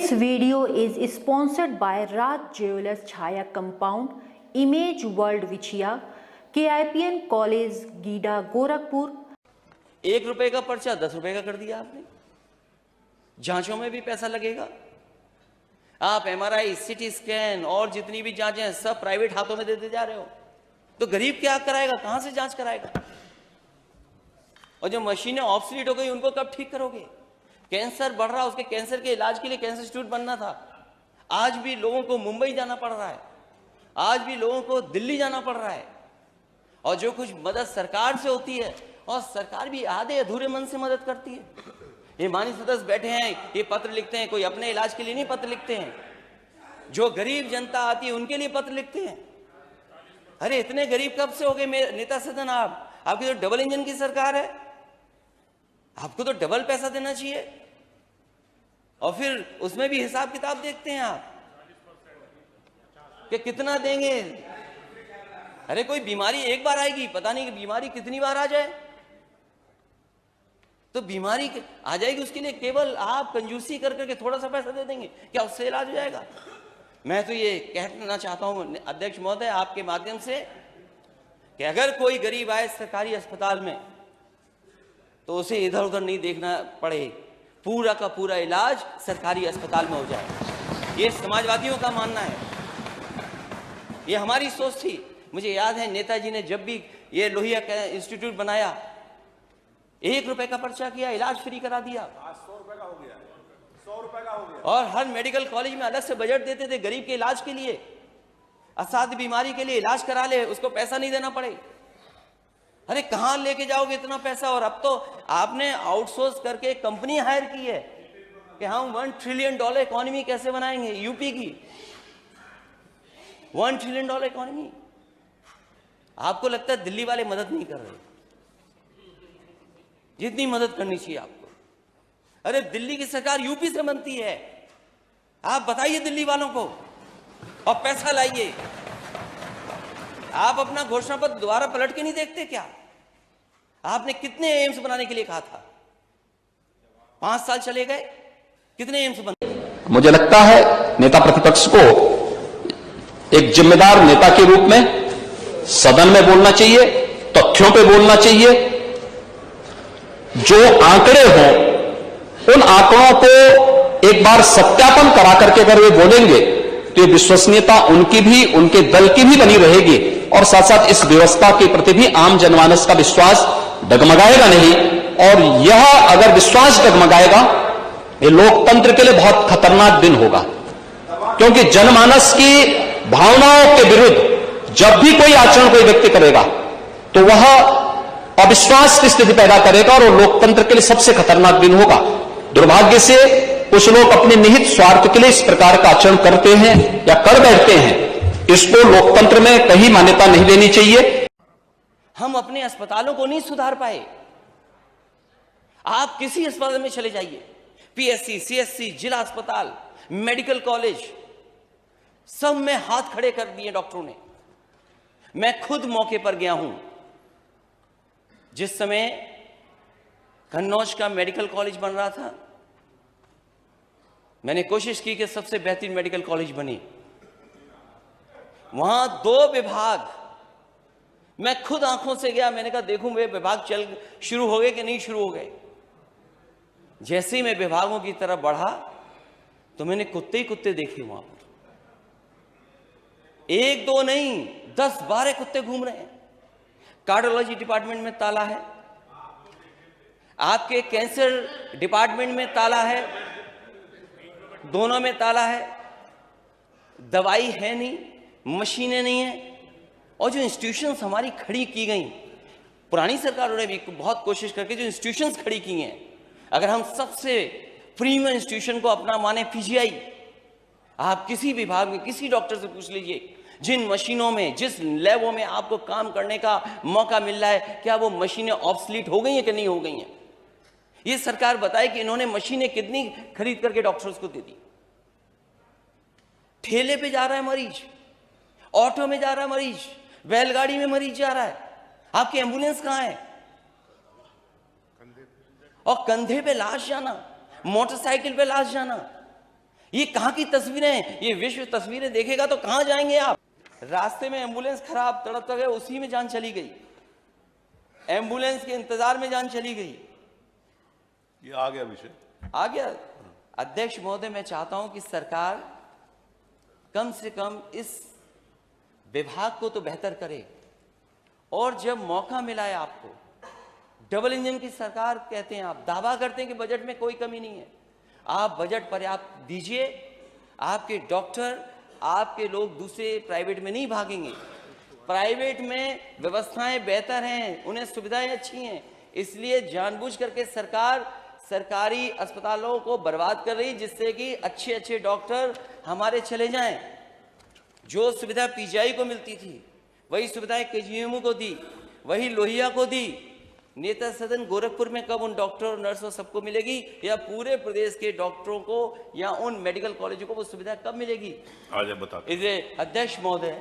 This video is sponsored by Raj Jewelers Chaya Compound, Image World Vichia, KIPN College, GIDA Gorakhpur. 1 रुपए का पर्चा 10 रुपए का कर दिया आपने। जांचों में भी पैसा लगेगा। आप MRI, CT स्कैन और जितनी भी जांचें हैं सब प्राइवेट हाथों में देते जा रहे हो, तो गरीब क्या कराएगा? कहां से जांच कराएगा? और जो मशीनें ऑब्सोलीट हो गई उनको कब ठीक करोगे? कैंसर बढ़ रहा, उसके कैंसर के इलाज के लिए कैंसर इंस्टीट्यूट बनना था। आज भी लोगों को मुंबई जाना पड़ रहा है, आज भी लोगों को दिल्ली जाना पड़ रहा है। और जो कुछ मदद सरकार से होती है, और सरकार भी आधे अधूरे मन से मदद करती है। ये माननीय सदस्य बैठे हैं, ये पत्र लिखते हैं, कोई अपने इलाज के लिए नहीं पत्र लिखते हैं, जो गरीब जनता आती है उनके लिए पत्र लिखते हैं। अरे इतने गरीब कब से हो गए नेता सदन? आपकी तो डबल इंजन की सरकार है, आपको तो डबल पैसा देना चाहिए, और फिर उसमें भी हिसाब किताब देखते हैं आप कि कितना देंगे। अरे कोई बीमारी एक बार आएगी, पता नहीं कि बीमारी कितनी बार आ जाए। तो बीमारी आ जाएगी, उसके लिए केवल आप कंजूसी कर करके थोड़ा सा पैसा दे देंगे, क्या उससे इलाज हो जाएगा? मैं तो ये कहना चाहता हूं अध्यक्ष महोदय आपके माध्यम से कि अगर कोई गरीब आए सरकारी अस्पताल में तो उसे इधर उधर नहीं देखना पड़े, पूरा का पूरा इलाज सरकारी अस्पताल में हो जाए। ये समाजवादियों का मानना है, ये हमारी सोच थी। मुझे याद है नेताजी ने जब भी ये लोहिया का इंस्टीट्यूट बनाया, 1 रुपए का पर्चा किया, इलाज फ्री करा दिया। आज 100 रुपए का हो गया, 100 रुपए का हो गया। और हर मेडिकल कॉलेज में अलग से बजट देते थे गरीब के इलाज के लिए, असाध्य बीमारी के लिए इलाज करा ले, उसको पैसा नहीं देना पड़े। अरे कहां लेके जाओगे इतना पैसा? और अब तो आपने आउटसोर्स करके कंपनी हायर की है कि हम $1 ट्रिलियन इकोनॉमी कैसे बनाएंगे। यूपी की $1 ट्रिलियन इकोनॉमी। आपको लगता है दिल्ली वाले मदद नहीं कर रहे जितनी मदद करनी चाहिए आपको? अरे दिल्ली की सरकार यूपी से बनती है, आप बताइए दिल्ली वालों को, और पैसा लाइए। आप अपना घोषणा पत्र दोबारा पलट के नहीं देखते क्या? आपने कितने एम्स बनाने के लिए कहा था? 5 साल चले गए, कितने एम्स बने? मुझे लगता है नेता प्रतिपक्ष को एक जिम्मेदार नेता के रूप में सदन में बोलना चाहिए, तथ्यों पे बोलना चाहिए। जो आंकड़े हों उन आंकड़ों को एक बार सत्यापन करा करके अगर वे बोलेंगे तो ये विश्वसनीयता उनकी भी, उनके दल की भी बनी रहेगी, और साथ साथ इस व्यवस्था के प्रति भी आम जनमानस का विश्वास डगमगाएगा नहीं। और यह अगर विश्वास डगमगाएगा, ये लोकतंत्र के लिए बहुत खतरनाक दिन होगा, क्योंकि जनमानस की भावनाओं के विरुद्ध जब भी कोई आचरण कोई व्यक्ति करेगा तो वह अविश्वास की स्थिति पैदा करेगा, और लोकतंत्र के लिए सबसे खतरनाक दिन होगा। दुर्भाग्य से कुछ लोग अपने निहित स्वार्थ के लिए इस प्रकार का आचरण करते हैं या कर बैठते हैं। इसको लोकतंत्र में कहीं मान्यता नहीं देनी चाहिए। हम अपने अस्पतालों को नहीं सुधार पाए। आप किसी अस्पताल में चले जाइए, PSC, CSC, जिला अस्पताल, मेडिकल कॉलेज, सब में हाथ खड़े कर दिए डॉक्टरों ने। मैं खुद मौके पर गया हूं जिस समय कन्नौज का मेडिकल कॉलेज बन रहा था। मैंने कोशिश की कि सबसे बेहतरीन मेडिकल कॉलेज बने। वहां 2 विभाग, मैं खुद आंखों से गया, मैंने कहा देखूं वे विभाग चल शुरू हो गए कि नहीं शुरू हो गए। जैसे ही मैं विभागों की तरफ बढ़ा तो मैंने कुत्ते ही कुत्ते देखे वहां पर। 1-2 नहीं, 10-12 कुत्ते घूम रहे हैं। कार्डियोलॉजी डिपार्टमेंट में ताला है, आपके कैंसर डिपार्टमेंट में ताला है, दोनों में ताला है। दवाई है नहीं, मशीनें नहीं है, और जो इंस्टीट्यूशंस हमारी खड़ी की गई, पुरानी सरकारों ने भी बहुत कोशिश करके जो इंस्टीट्यूशंस खड़ी की हैं, अगर हम सबसे प्रीमियम इंस्टीट्यूशन को अपना माने PGI, आप किसी विभाग में किसी डॉक्टर से पूछ लीजिए, जिन मशीनों में, जिस लैबों में आपको काम करने का मौका मिल रहा है, क्या वो मशीनें ऑब्सलीट हो गई हैं कि नहीं हो गई हैं? ये सरकार बताए कि इन्होंने मशीनें कितनी खरीद करके डॉक्टर्स को दे दी। ठेले पे जा रहा है मरीज, ऑटो में जा रहा है मरीज, बैलगाड़ी में मरीज जा रहा है, आपकी एम्बुलेंस कहां है? और कंधे पे लाश जाना, मोटरसाइकिल पे लाश जाना, ये कहां की तस्वीरें हैं? ये विश्व तस्वीरें देखेगा तो कहां जाएंगे आप? रास्ते में एम्बुलेंस खराब, तड़प गए, उसी में जान चली गई, एम्बुलेंस के इंतजार में जान चली गई। ये आ गया विषय, आ गया। अध्यक्ष महोदय, मैं चाहता हूं कि सरकार कम से कम इस विभाग को तो बेहतर करे, और जब मौका मिला है आपको, डबल इंजन की सरकार कहते हैं आप, दावा करते हैं कि बजट में कोई कमी नहीं है, आप बजट पर्याप्त दीजिए। आपके डॉक्टर, आपके लोग दूसरे प्राइवेट में नहीं भागेंगे। प्राइवेट में व्यवस्थाएं बेहतर हैं, उन्हें सुविधाएं अच्छी हैं, इसलिए जानबूझ करके सरकार सरकारी अस्पतालों को बर्बाद कर रही, जिससे कि अच्छे अच्छे डॉक्टर हमारे चले जाएं। जो सुविधा पीजीआई को मिलती थी वही सुविधाएं केजीएमयू को दी, वही लोहिया को दी। नेता सदन गोरखपुर में कब उन डॉक्टर और नर्सों सबको मिलेगी, या पूरे प्रदेश के डॉक्टरों को या उन मेडिकल कॉलेजों को वो सुविधा कब मिलेगी? आज बता। इसलिए अध्यक्ष महोदय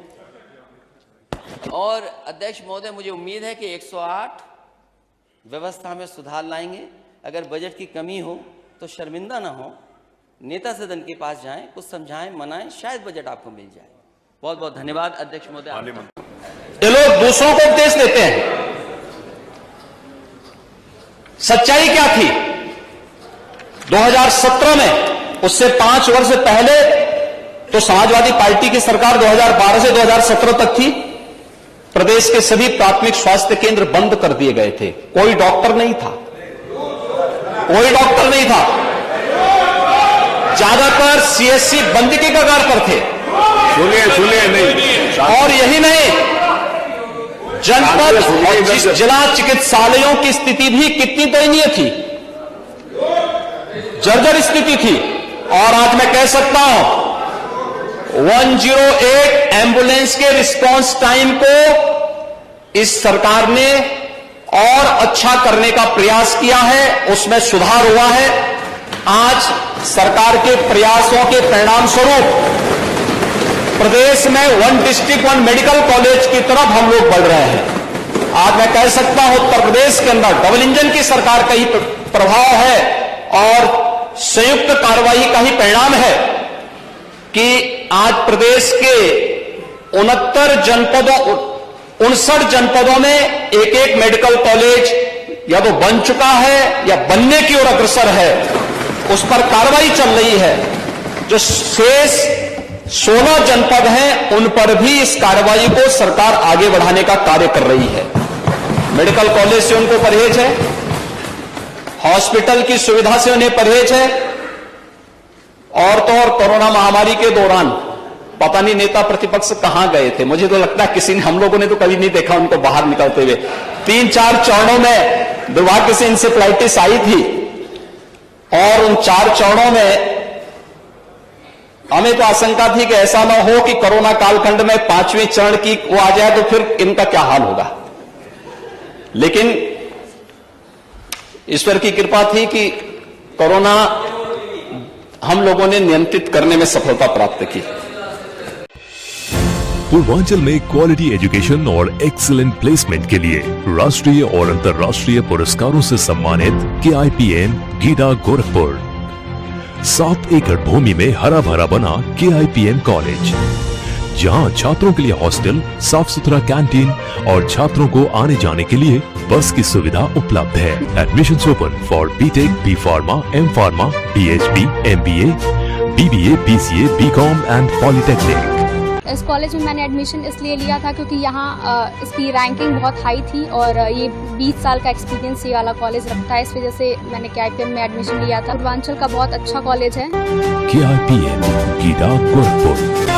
और अध्यक्ष महोदय, मुझे उम्मीद है कि 108 व्यवस्था में सुधार लाएंगे। अगर बजट की कमी हो तो शर्मिंदा ना हो, नेता सदन के पास जाएं, कुछ समझाएं, मनाएं, शायद बजट आपको मिल जाए। बहुत बहुत धन्यवाद अध्यक्ष महोदय। ये लोग दूसरों को उपदेश देते हैं, सच्चाई क्या थी 2017 में? उससे 5 वर्ष पहले तो समाजवादी पार्टी की सरकार 2012 से 2017 तक थी। प्रदेश के सभी प्राथमिक स्वास्थ्य केंद्र बंद कर दिए गए थे, कोई डॉक्टर नहीं था, कोई डॉक्टर नहीं था। ज्यादातर सीएससी बंद के कगार पर थे। सुनिए नहीं, और यही नहीं, जनपद और जिला चिकित्सालयों की स्थिति भी कितनी दयनीय थी, जर्जर स्थिति थी। और आज मैं कह सकता हूं 108 एम्बुलेंस के रिस्पांस टाइम को इस सरकार ने और अच्छा करने का प्रयास किया है, उसमें सुधार हुआ है। आज सरकार के प्रयासों के परिणाम स्वरूप प्रदेश में 1 डिस्ट्रिक्ट 1 मेडिकल कॉलेज की तरफ हम लोग बढ़ रहे हैं। आज मैं कह सकता हूं उत्तर प्रदेश के अंदर डबल इंजन की सरकार का ही प्रभाव है और संयुक्त कार्रवाई का ही परिणाम है कि आज प्रदेश के 59 जनपदों में एक मेडिकल कॉलेज या तो बन चुका है या बनने की ओर अग्रसर है, उस पर कार्रवाई चल रही है। जो शेष 16 जनपद हैं उन पर भी इस कार्रवाई को सरकार आगे बढ़ाने का कार्य कर रही है। मेडिकल कॉलेज से उनको परहेज है, हॉस्पिटल की सुविधा से उन्हें परहेज है। और तो और कोरोना महामारी के दौरान पता नहीं नेता प्रतिपक्ष कहां गए थे, मुझे तो लगता है किसी ने, हम लोगों ने तो कभी नहीं देखा उनको बाहर निकलते हुए। 3-4 चरणों में दुर्भाग्य से इंसेफ्लाइटिस आई थी और उन 4 चरणों में हमें तो आशंका थी कि ऐसा ना हो कि कोरोना कालखंड में 5वें चरण की वो आ जाए तो फिर इनका क्या हाल होगा। लेकिन ईश्वर की कृपा थी कि कोरोना हम लोगों ने नियंत्रित करने में सफलता प्राप्त की। पूर्वांचल में क्वालिटी एजुकेशन और एक्सीलेंट प्लेसमेंट के लिए राष्ट्रीय और अंतर्राष्ट्रीय पुरस्कारों से सम्मानित KIPN गीडा गोरखपुर। 7 एकड़ भूमि में हरा भरा बना KIPN कॉलेज, जहां छात्रों के लिए हॉस्टल, साफ सुथरा कैंटीन और छात्रों को आने जाने के लिए बस की सुविधा उपलब्ध है। Admissions open for BTech, B pharma, M pharma, PhD, MBA, BBA, BCA, BCom and polytechnic. इस कॉलेज में मैंने एडमिशन इसलिए लिया था क्योंकि यहाँ इसकी रैंकिंग बहुत हाई थी और ये 20 साल का एक्सपीरियंस ये वाला कॉलेज रखता है, इस वजह से मैंने KIPN में एडमिशन लिया था। पूर्वांचल का बहुत अच्छा कॉलेज है। KIPN गीडा गोरखपुर।